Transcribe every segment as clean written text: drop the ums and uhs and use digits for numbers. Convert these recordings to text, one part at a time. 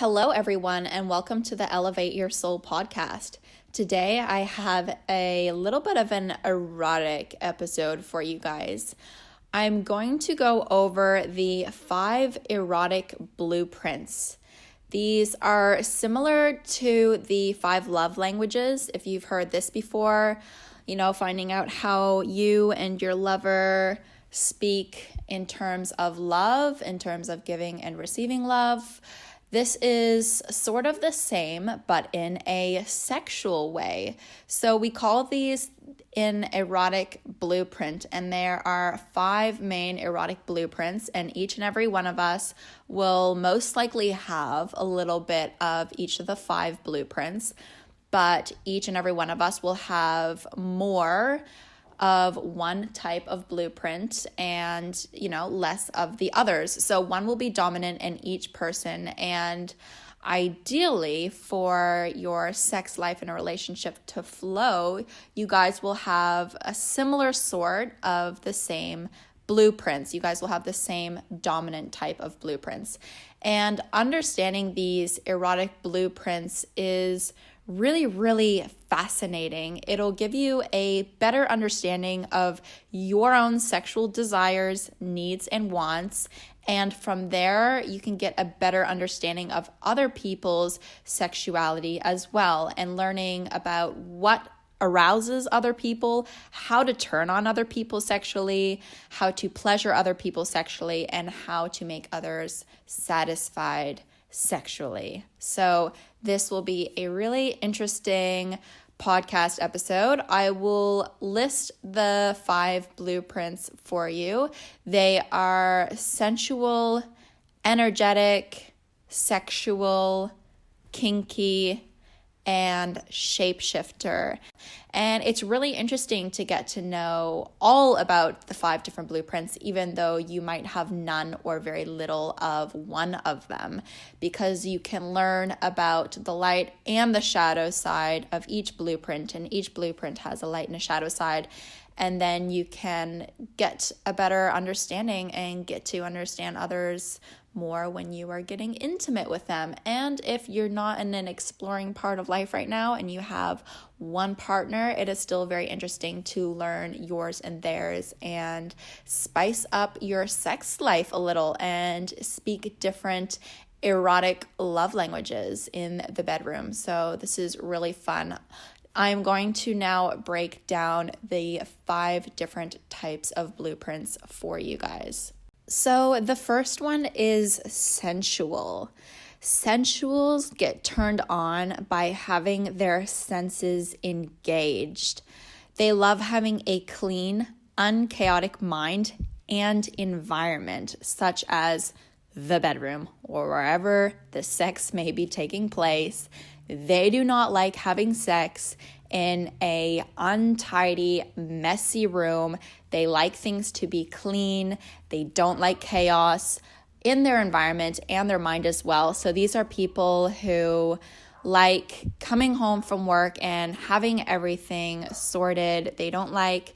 Hello, everyone, and welcome to the Elevate Your Soul podcast. Today, I have a little bit of an erotic episode for you guys. I'm going to go over the 5 erotic blueprints. These are similar to the 5 love languages. If you've heard this before, finding out how you and your lover speak in terms of love, in terms of giving and receiving love. This is sort of the same, but in a sexual way. So we call these an erotic blueprint, and there are 5 main erotic blueprints, and each and every one of us will most likely have a little bit of each of the 5 blueprints, but each and every one of us will have more of one type of blueprint and, less of the others. So one will be dominant in each person. And ideally, for your sex life and a relationship to flow, you guys will have a similar sort of the same blueprints. You guys will have the same dominant type of blueprints. And understanding these erotic blueprints is really, really fascinating. It'll give you a better understanding of your own sexual desires, needs, and wants. And from there, you can get a better understanding of other people's sexuality as well, and learning about what arouses other people, how to turn on other people sexually, how to pleasure other people sexually, and how to make others satisfied sexually. So this will be a really interesting podcast episode. I will list the 5 blueprints for you. They are sensual, energetic, sexual, kinky, and shapeshifter. And it's really interesting to get to know all about the 5 different blueprints, even though you might have none or very little of one of them, because you can learn about the light and the shadow side of each blueprint, and each blueprint has a light and a shadow side. And then you can get a better understanding and get to understand others more when you are getting intimate with them. And if you're not in an exploring part of life right now and you have one partner, it is still very interesting to learn yours and theirs and spice up your sex life a little and speak different erotic love languages in the bedroom. So this is really fun. I'm going to now break down the 5 different types of blueprints for you guys. So the first one is sensual. Sensuals get turned on by having their senses engaged. They love having a clean, unchaotic mind and environment, such as the bedroom or wherever the sex may be taking place. They do not like having sex in a untidy, messy room. They like things to be clean. They don't like chaos in their environment and their mind as well. So these are people who like coming home from work and having everything sorted. They don't like,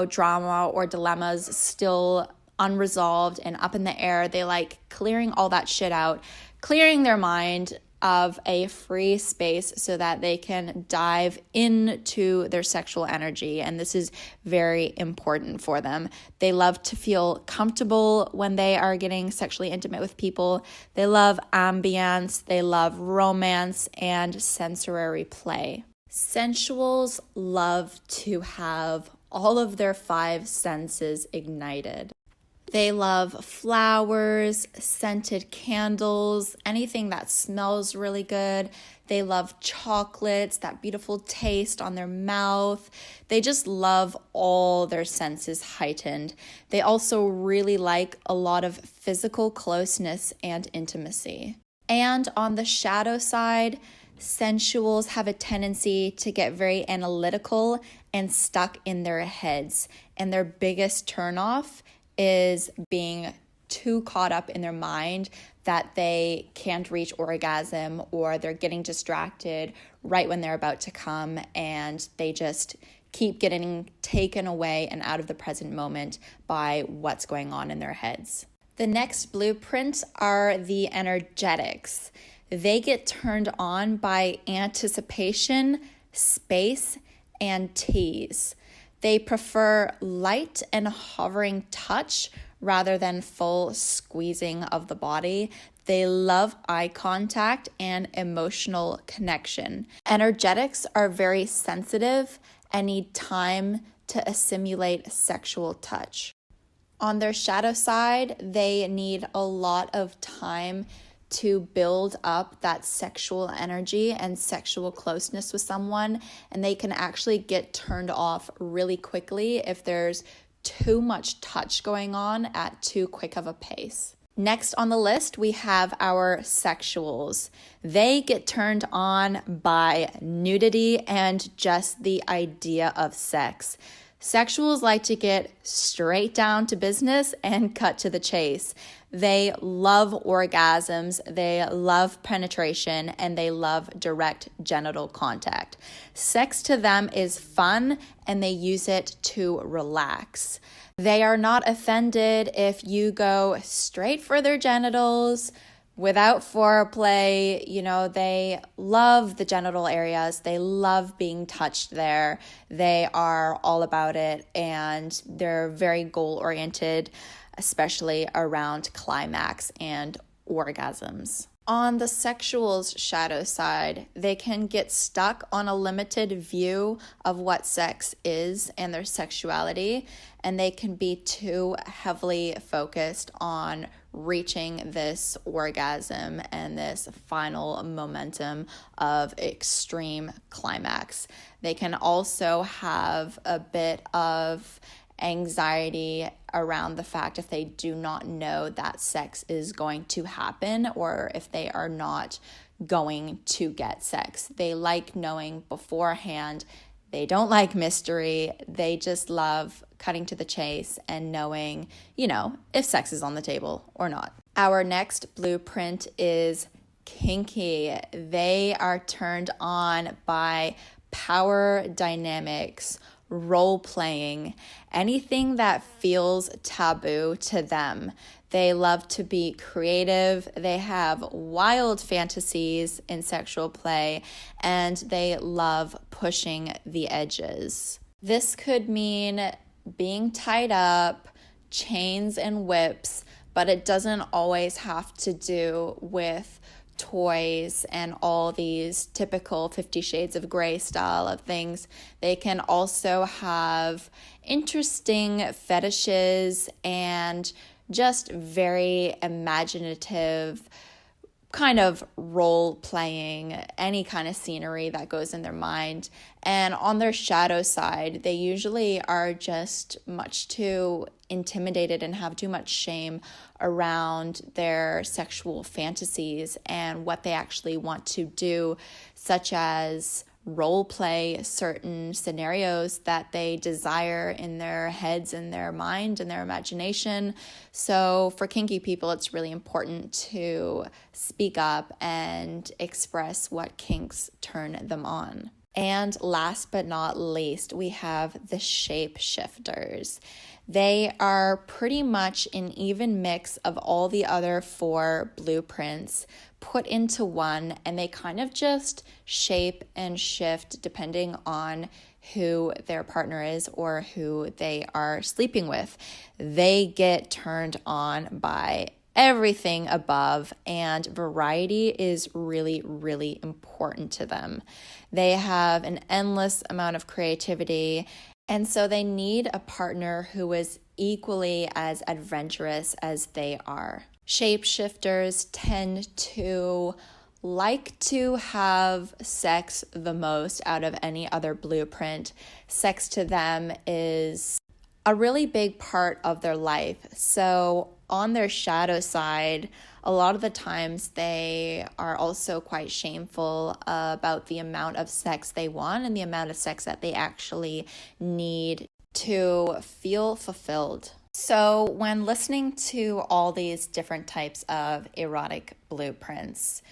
drama or dilemmas still unresolved and up in the air. They like clearing all that shit out, clearing their mind of a free space so that they can dive into their sexual energy. And this is very important for them. They love to feel comfortable when they are getting sexually intimate with people. They love ambience, they love romance, and sensory play. Sensuals love to have all of their 5 senses ignited. They love flowers, scented candles, anything that smells really good. They love chocolates, that beautiful taste on their mouth. They just love all their senses heightened. They also really like a lot of physical closeness and intimacy. And on the shadow side, sensuals have a tendency to get very analytical and stuck in their heads. And their biggest turnoff is being too caught up in their mind that they can't reach orgasm, or they're getting distracted right when they're about to come, and they just keep getting taken away and out of the present moment by what's going on in their heads. The next blueprints are the energetics. They get turned on by anticipation, space, and tease. They prefer light and hovering touch rather than full squeezing of the body. They love eye contact and emotional connection. Energetics are very sensitive and need time to assimilate sexual touch. On their shadow side, they need a lot of time to build up that sexual energy and sexual closeness with someone, and they can actually get turned off really quickly if there's too much touch going on at too quick of a pace. Next on the list, we have our sexuals. They get turned on by nudity and just the idea of sex. Sexuals like to get straight down to business and cut to the chase. They love orgasms, they love penetration, and they love direct genital contact. Sex to them is fun, and they use it to relax. They are not offended if you go straight for their genitals without foreplay. They love the genital areas. They love being touched there. They are all about it, and they're very goal-oriented, especially around climax and orgasms. On the sexual's shadow side, they can get stuck on a limited view of what sex is and their sexuality, and they can be too heavily focused on reaching this orgasm and this final momentum of extreme climax. They can also have a bit of anxiety around the fact if they do not know that sex is going to happen or if they are not going to get sex. They like knowing beforehand. They don't like mystery. They just love cutting to the chase and knowing, if sex is on the table or not. Our next blueprint is Kinky. They are turned on by power dynamics, role-playing, anything that feels taboo to them. They love to be creative, they have wild fantasies in sexual play, and they love pushing the edges. This could mean being tied up, chains and whips, but it doesn't always have to do with toys and all these typical 50 Shades of Grey style of things. They can also have interesting fetishes and just very imaginative kind of role-playing, any kind of scenery that goes in their mind. And on their shadow side, they usually are just much too intimidated and have too much shame around their sexual fantasies and what they actually want to do, such as role play certain scenarios that they desire in their heads and their mind and their imagination. So for kinky people, it's really important to speak up and express what kinks turn them on. And last but not least, we have the Shapeshifters. They are pretty much an even mix of all the other 4 blueprints put into one, and they kind of just shape and shift depending on who their partner is or who they are sleeping with. They get turned on by everything above, and variety is really, really important to them. They have an endless amount of creativity, and so they need a partner who is equally as adventurous as they are. Shapeshifters tend to like to have sex the most out of any other blueprint. Sex to them is a really big part of their life. So on their shadow side, a lot of the times they are also quite shameful about the amount of sex they want and the amount of sex that they actually need to feel fulfilled. So when listening to all these different types of erotic blueprints,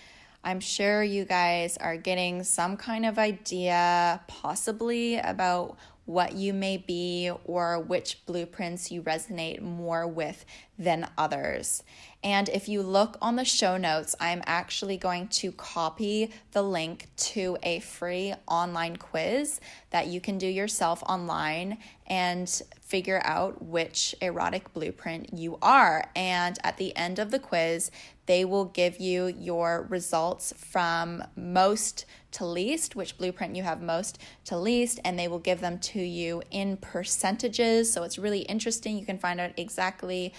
I'm sure you guys are getting some kind of idea possibly about what you may be or which blueprints you resonate more with than others. And if you look on the show notes, I'm actually going to copy the link to a free online quiz that you can do yourself online and figure out which erotic blueprint you are. And at the end of the quiz, they will give you your results from most to least, which blueprint you have most to least, and they will give them to you in percentages. So it's really interesting. You can find out exactly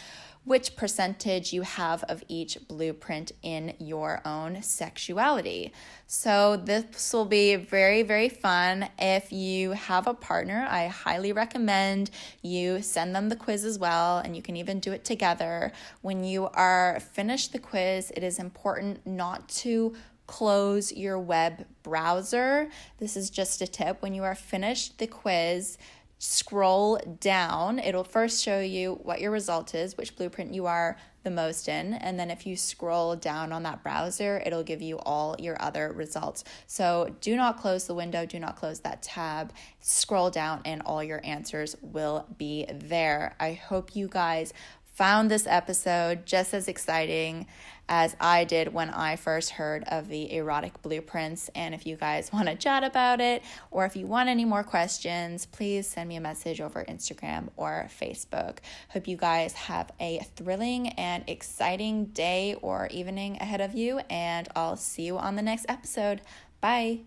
which percentage you have of each blueprint in your own sexuality. So this will be very, very fun. If you have a partner, I highly recommend you send them the quiz as well, and you can even do it together. When you are finished the quiz, it is important not to close your web browser. This is just a tip. When you are finished the quiz, scroll down. It'll first show you what your result is, which blueprint you are the most in, and then if you scroll down on that browser, it'll give you all your other results. So do not close the window, do not close that tab, scroll down and all your answers will be there. I hope you guys found this episode just as exciting as I did when I first heard of the erotic blueprints. And if you guys want to chat about it, or if you want any more questions, please send me a message over Instagram or Facebook. Hope you guys have a thrilling and exciting day or evening ahead of you, and I'll see you on the next episode. Bye.